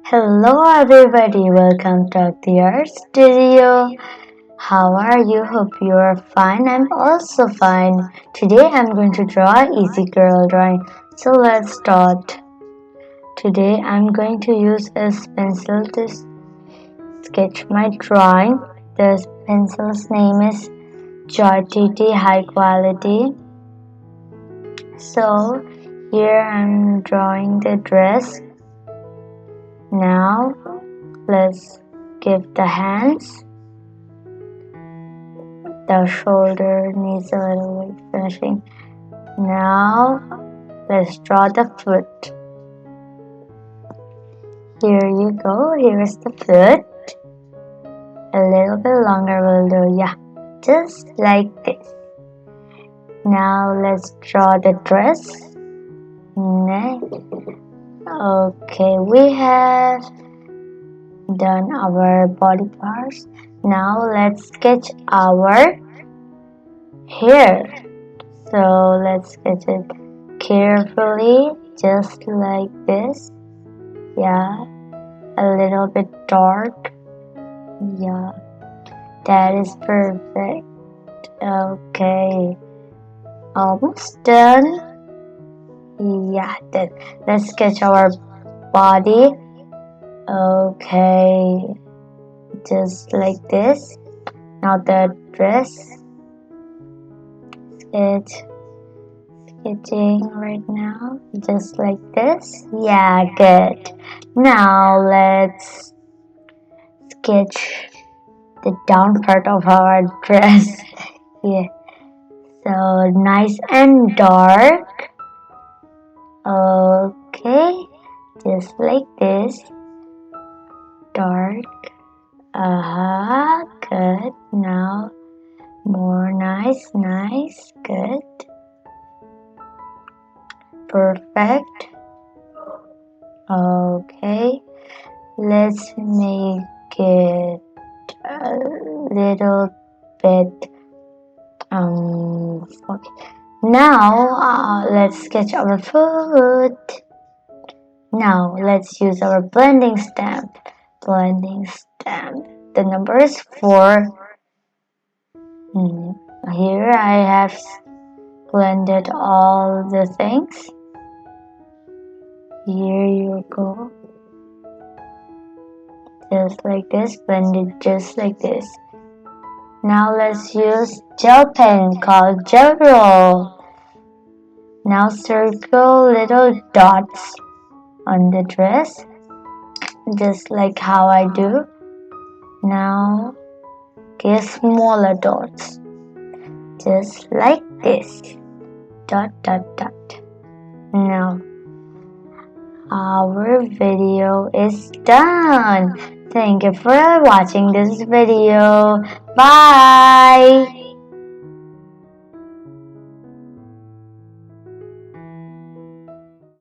Hello everybody, welcome to Aktiha Art Studio. How are you? Hope you are fine. I'm also fine. Today I'm going to draw easy girl drawing. So let's start. Today I'm going to use a pencil to sketch my drawing. This pencil's name is Joy TT High Quality. So here I'm drawing the dress. Now let's give the hands. The shoulder needs a little bit finishing. Now let's draw the foot. Here you go. Here is the foot. A little bit longer will do. Yeah, just like this. Now let's draw the dress. Next. Okay, we have done our body parts. Now let's sketch our hair. So let's sketch it carefully, just like this. Yeah, a little bit dark. Yeah, that is perfect. Okay, almost done. Yeah, then let's sketch our body. Okay, just like this. Now the dress. Sketching right now, just like this. Yeah, good. Now let's sketch the down part of our dress. Yeah, so nice and dark. Okay, just like this. Dark. Good. Now more nice, good. Perfect. Okay, let's make it a little bit okay. Now let's sketch our foot. Now let's use our blending stamp. The number is 4. Here I have blended all the things. Here you go. Just like this, blend it just like this. Now let's use gel pen called gel roll. Now circle little dots on the dress, just like how I do. Now give smaller dots, just like this. Dot. Now our video is done. Thank you for watching this video. Bye.